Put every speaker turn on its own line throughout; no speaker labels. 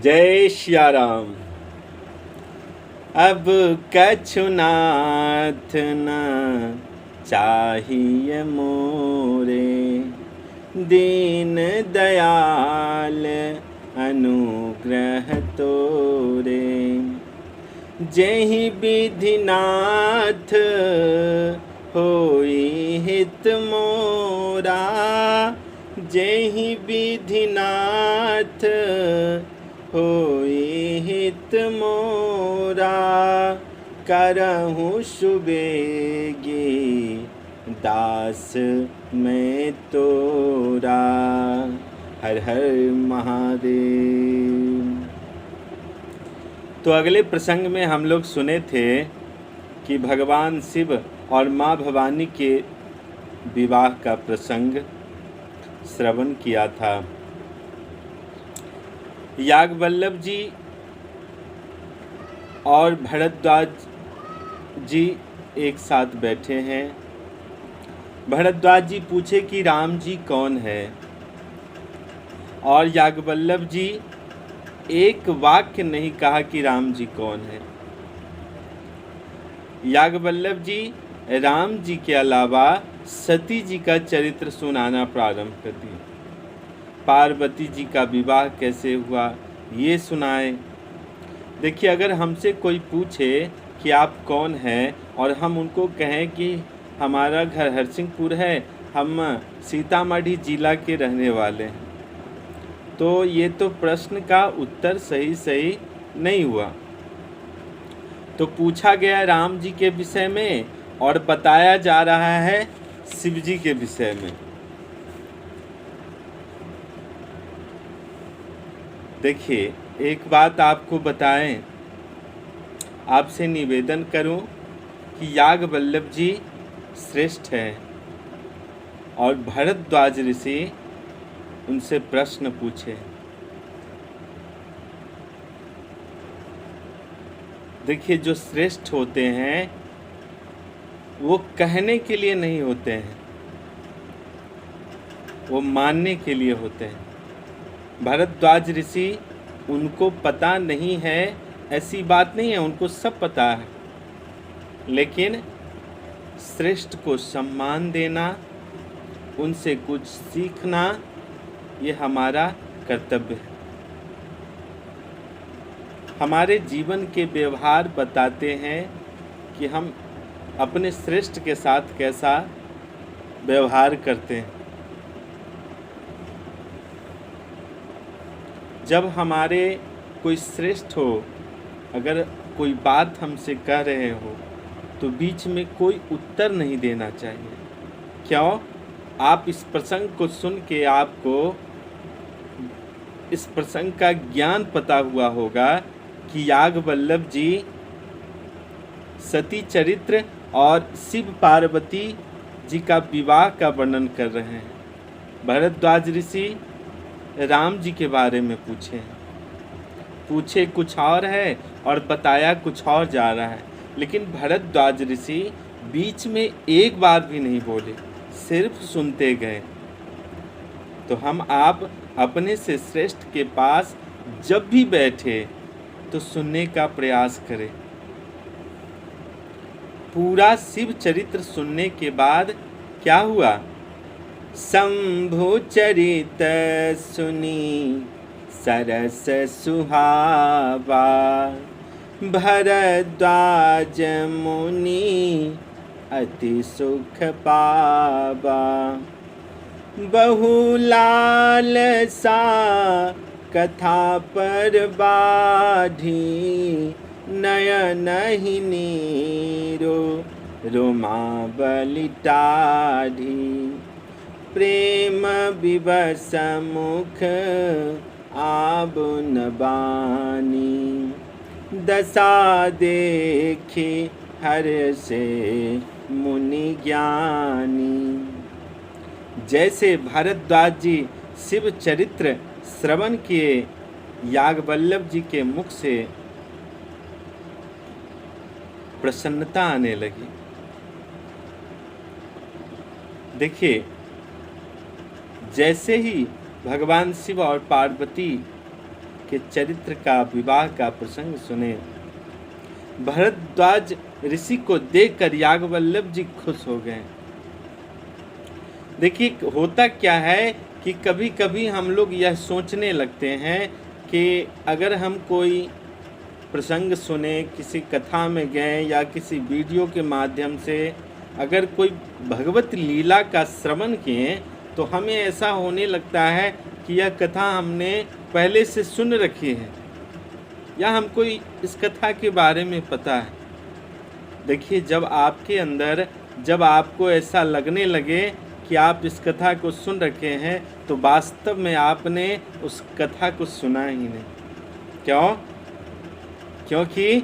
जय सिया राम। अब कछुनाथ न चाहिए मोरे, दीन दयाल अनुग्रह तोरे। जेहि विधिनाथ होई हित मोरा, जेहि विधिनाथ होई हित मोरा। करहूँ सुबेगी दास मैं तोरा। हर हर महादेव। तो अगले प्रसंग में हम लोग सुने थे कि भगवान शिव और माँ भवानी के विवाह का प्रसंग श्रवण किया था। याज्ञवल्लभ जी और भरद्वाज जी एक साथ बैठे हैं। भरद्वाज जी पूछे कि राम जी कौन है, और याज्ञवल्लभ जी एक वाक्य नहीं कहा कि राम जी कौन है। याज्ञवल्लभ जी राम जी के अलावा सती जी का चरित्र सुनाना प्रारंभ कर दिए। पार्वती जी का विवाह कैसे हुआ ये सुनाए। देखिए, अगर हमसे कोई पूछे कि आप कौन हैं और हम उनको कहें कि हमारा घर हरसिंहपुर है, हम सीतामढ़ी जिला के रहने वाले हैं, तो ये तो प्रश्न का उत्तर सही नहीं हुआ। तो पूछा गया राम जी के विषय में और बताया जा रहा है शिव जी के विषय में। देखिए, एक बात आपको बताएं, आपसे निवेदन करूं कि याज्ञवल्लभ जी श्रेष्ठ हैं और भरद्वाज ऋषि उनसे प्रश्न पूछे। देखिए, जो श्रेष्ठ होते हैं वो कहने के लिए नहीं होते हैं, वो मानने के लिए होते हैं। भरद्वाज ऋषि, उनको पता नहीं है ऐसी बात नहीं है, उनको सब पता है, लेकिन श्रेष्ठ को सम्मान देना, उनसे कुछ सीखना, ये हमारा कर्तव्य है। हमारे जीवन के व्यवहार बताते हैं कि हम अपने श्रेष्ठ के साथ कैसा व्यवहार करते हैं। जब हमारे कोई श्रेष्ठ हो, अगर कोई बात हमसे कह रहे हो, तो बीच में कोई उत्तर नहीं देना चाहिए। क्यों? आप इस प्रसंग को सुन के आपको इस प्रसंग का ज्ञान पता हुआ होगा कि याज्ञवल्लभ जी सती चरित्र और शिव पार्वती जी का विवाह का वर्णन कर रहे हैं। भरद्वाज ऋषि राम जी के बारे में पूछे कुछ और है और बताया कुछ और जा रहा है। लेकिन भरद्वाज ऋषि बीच में एक बार भी नहीं बोले, सिर्फ सुनते गए। तो आप अपने से श्रेष्ठ के पास जब भी बैठे तो सुनने का प्रयास करें। पूरा शिव चरित्र सुनने के बाद क्या हुआ? शंभु चरित सुनी सरस सुहावा, भरद्वाज मुनि अति सुख पावा। बहुलाल सा कथा पर बाधी, नयन ही नीरो रोमावली टाढ़ी। प्रेम विवश मुख आबुन बानी, दशा देखी हर से मुनि ज्ञानी। जैसे भरद्वाज जी शिव चरित्र श्रवण किए, याज्ञवल्लभ जी के मुख से प्रसन्नता आने लगी। देखिए, जैसे ही भगवान शिव और पार्वती के चरित्र का, विवाह का प्रसंग सुने। भरद्वाज ऋषि को देखकर याज्ञवल्क्य जी खुश हो गए। देखिए, होता क्या है कि कभी कभी हम लोग यह सोचने लगते हैं कि अगर हम कोई प्रसंग सुने, किसी कथा में गए या किसी वीडियो के माध्यम से अगर कोई भगवत लीला का श्रवण किए, तो हमें ऐसा होने लगता है कि यह कथा हमने पहले से सुन रखी है या हमको इस कथा के बारे में पता है। देखिए, जब आपको ऐसा लगने लगे कि आप इस कथा को सुन रखे हैं, तो वास्तव में आपने उस कथा को सुना ही नहीं। क्यों? क्योंकि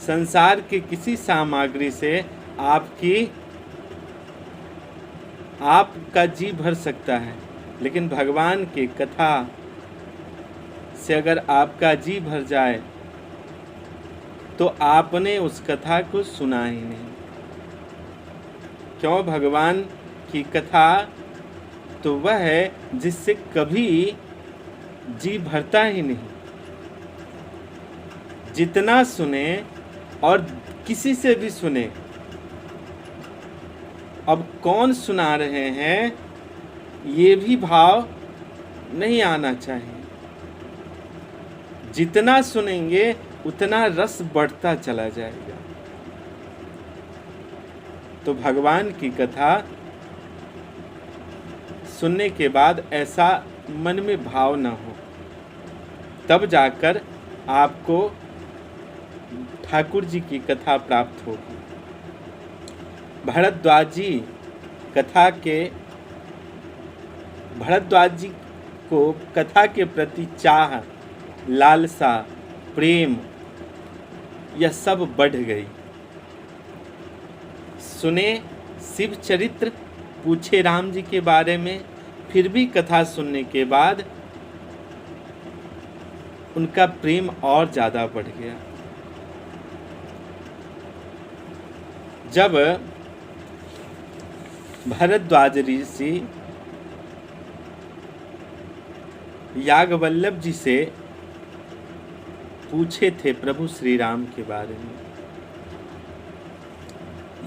संसार के किसी सामग्री से आपका जी भर सकता है, लेकिन भगवान की कथा से अगर आपका जी भर जाए तो आपने उस कथा को सुना ही नहीं। क्यों? भगवान की कथा तो वह है जिससे कभी जी भरता ही नहीं। जितना सुने और किसी से भी सुने, अब कौन सुना रहे हैं ये भी भाव नहीं आना चाहिए। जितना सुनेंगे उतना रस बढ़ता चला जाएगा। तो भगवान की कथा सुनने के बाद ऐसा मन में भाव न हो, तब जाकर आपको ठाकुर जी की कथा प्राप्त होगी। भरद्वाज जी को कथा के प्रति चाह, लालसा, प्रेम यह सब बढ़ गई। सुने शिव चरित्र, पूछे राम जी के बारे में, फिर भी कथा सुनने के बाद उनका प्रेम और ज़्यादा बढ़ गया। जब भरद्वाज ऋषि याज्ञवल्क्य जी से पूछे थे प्रभु श्री राम के बारे में,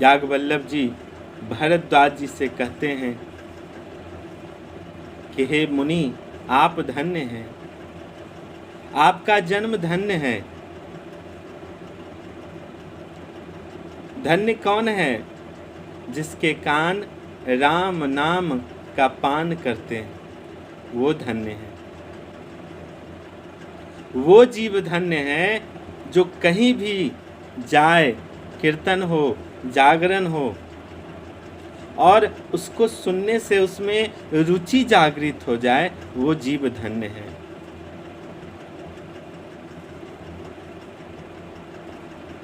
याज्ञवल्क्य जी भरद्वाज जी से कहते हैं कि हे मुनि, आप धन्य हैं, आपका जन्म धन्य है। धन्य कौन है? जिसके कान राम नाम का पान करते हैं, वो धन्य है। वो जीव धन्य है जो कहीं भी जाए, कीर्तन हो, जागरण हो, और उसको सुनने से उसमें रुचि जागृत हो जाए, वो जीव धन्य है।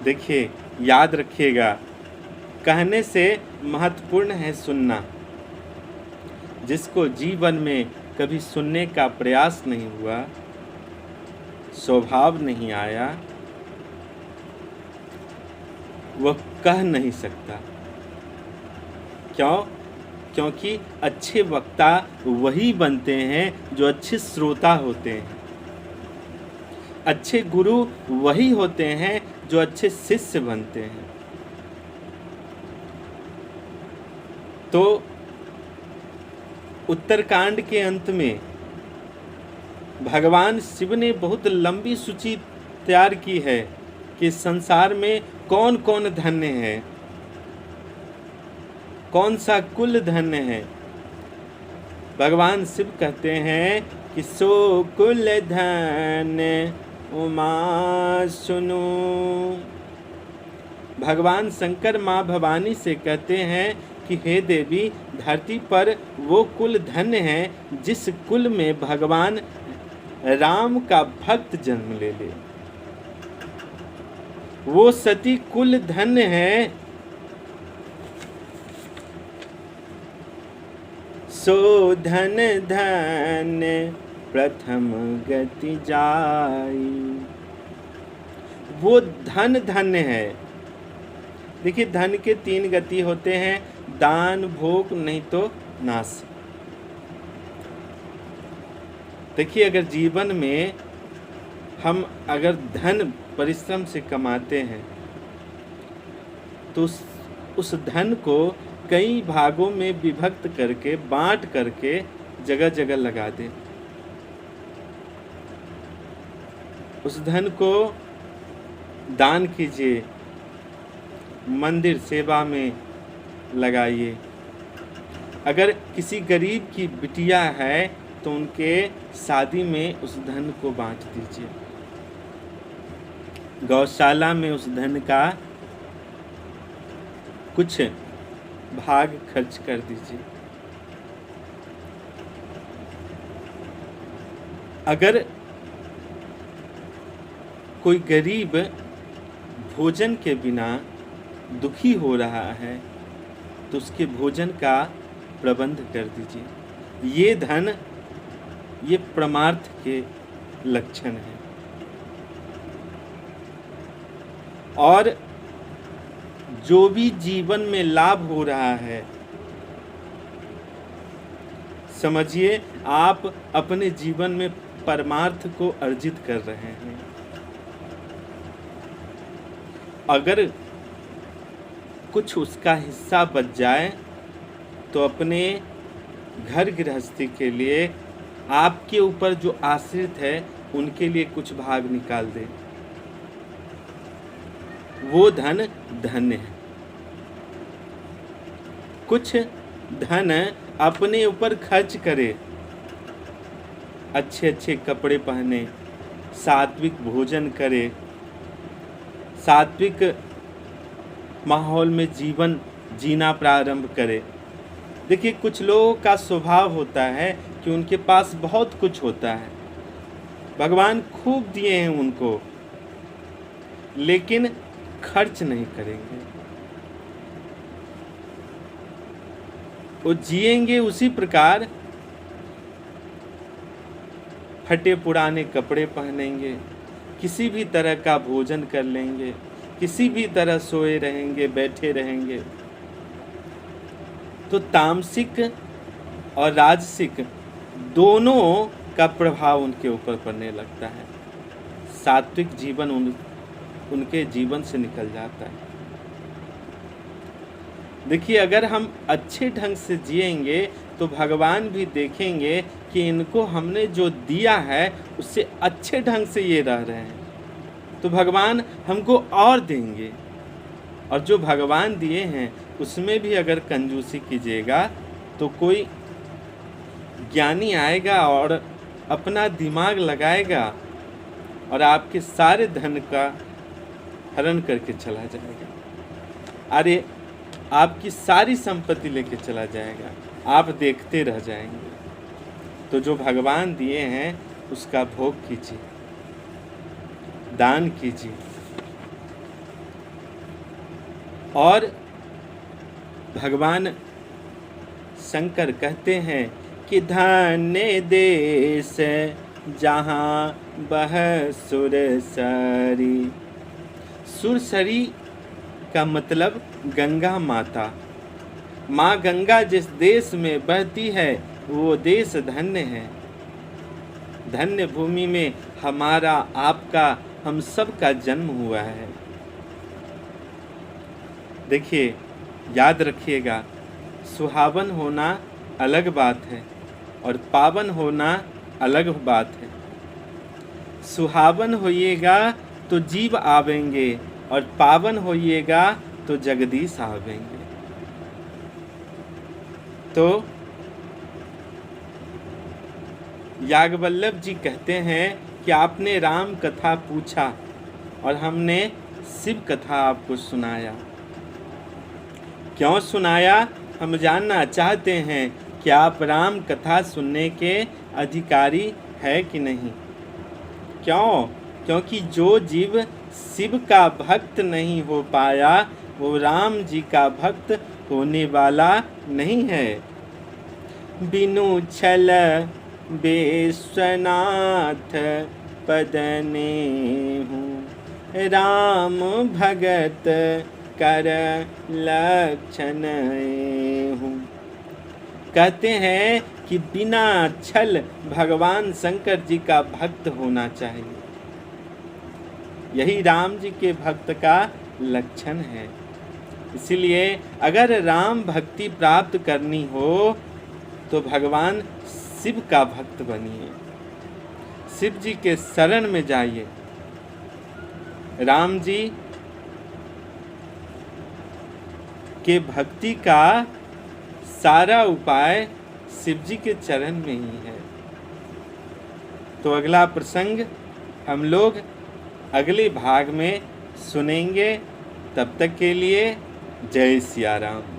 देखिए, याद रखिएगा, कहने से महत्वपूर्ण है सुनना। जिसको जीवन में कभी सुनने का प्रयास नहीं हुआ, स्वभाव नहीं आया, वह कह नहीं सकता। क्यों? क्योंकि अच्छे वक्ता वही बनते हैं जो अच्छे श्रोता होते हैं। अच्छे गुरु वही होते हैं जो अच्छे शिष्य बनते हैं। तो उत्तरकांड के अंत में भगवान शिव ने बहुत लंबी सूची तैयार की है कि संसार में कौन कौन धन्य है, कौन सा कुल धन्य है। भगवान शिव कहते हैं कि सो कुल धन्य उमा सुनो। भगवान शंकर माँ भवानी से कहते हैं कि हे देवी, धरती पर वो कुल धन्य है जिस कुल में भगवान राम का भक्त जन्म ले ले। वो सती कुल धन्य है, सो धन धन्य प्रथम गति जाई। वो धन धन्य है। देखिए, धन के 3 गति होते हैं, दान, भोग, नहीं तो नाश। देखिए, अगर जीवन में हम अगर धन परिश्रम से कमाते हैं तो उस धन को कई भागों में विभक्त करके, बांट करके जगह जगह लगा दें। उस धन को दान कीजिए, मंदिर सेवा में लगाइए। अगर किसी गरीब की बिटिया है तो उनके शादी में उस धन को बांट दीजिए। गौशाला में उस धन का कुछ भाग खर्च कर दीजिए। अगर कोई गरीब भोजन के बिना दुखी हो रहा है तो उसके भोजन का प्रबंध कर दीजिए। ये धन, ये परमार्थ के लक्षण हैं। और जो भी जीवन में लाभ हो रहा है, समझिए आप अपने जीवन में परमार्थ को अर्जित कर रहे हैं। अगर कुछ उसका हिस्सा बच जाए तो अपने घर गृहस्थी के लिए, आपके ऊपर जो आश्रित है उनके लिए कुछ भाग निकाल दे। वो धन धन्य है। कुछ धन अपने ऊपर खर्च करे, अच्छे अच्छे कपड़े पहने, सात्विक भोजन करे, सात्विक माहौल में जीवन जीना प्रारंभ करे। देखिए, कुछ लोगों का स्वभाव होता है कि उनके पास बहुत कुछ होता है, भगवान खूब दिए हैं उनको, लेकिन खर्च नहीं करेंगे। वो जिएंगे उसी प्रकार, फटे पुराने कपड़े पहनेंगे, किसी भी तरह का भोजन कर लेंगे, किसी भी तरह सोए रहेंगे, बैठे रहेंगे। तो तामसिक और राजसिक दोनों का प्रभाव उनके ऊपर पड़ने लगता है। सात्विक जीवन उनके जीवन से निकल जाता है। देखिए, अगर हम अच्छे ढंग से जिएंगे तो भगवान भी देखेंगे कि इनको हमने जो दिया है उससे अच्छे ढंग से ये रह रहे हैं, तो भगवान हमको और देंगे। और जो भगवान दिए हैं उसमें भी अगर कंजूसी कीजिएगा तो कोई ज्ञानी आएगा और अपना दिमाग लगाएगा और आपके सारे धन का हरण करके चला जाएगा। अरे, आपकी सारी संपत्ति लेके चला जाएगा, आप देखते रह जाएंगे। तो जो भगवान दिए हैं उसका भोग कीजिए, दान कीजिए। और भगवान शंकर कहते हैं कि धन्य देश जहाँ बह सुरसरी। सुरसरी का मतलब गंगा माता। माँ गंगा जिस देश में बहती है वो देश धन्य है। धन्य भूमि में हमारा, आपका, हम सब का जन्म हुआ है। देखिए, याद रखिएगा, सुहावन होना अलग बात है और पावन होना अलग बात है। सुहावन होइएगा तो जीव आवेंगे और पावन होइएगा तो जगदीश आवेंगे। तो याज्ञवल्क्य जी कहते हैं कि आपने राम कथा पूछा और हमने शिव कथा आपको सुनाया। क्यों सुनाया, हम जानना चाहते हैं कि आप राम कथा सुनने के अधिकारी है कि नहीं। क्यों? क्योंकि जो जीव शिव का भक्त नहीं हो पाया वो राम जी का भक्त होने वाला नहीं है। बिनु छल बेस्वनाथ पदने हूँ, राम भगत कर लक्षण हूँ। कहते हैं कि बिना छल भगवान शंकर जी का भक्त होना चाहिए। यही राम जी के भक्त का लक्षण है। इसलिए अगर राम भक्ति प्राप्त करनी हो तो भगवान शिव का भक्त बनिए, शिव जी के शरण में जाइए। राम जी के भक्ति का सारा उपाय शिव जी के चरण में ही है। तो अगला प्रसंग हम लोग अगले भाग में सुनेंगे। तब तक के लिए जय सिया राम।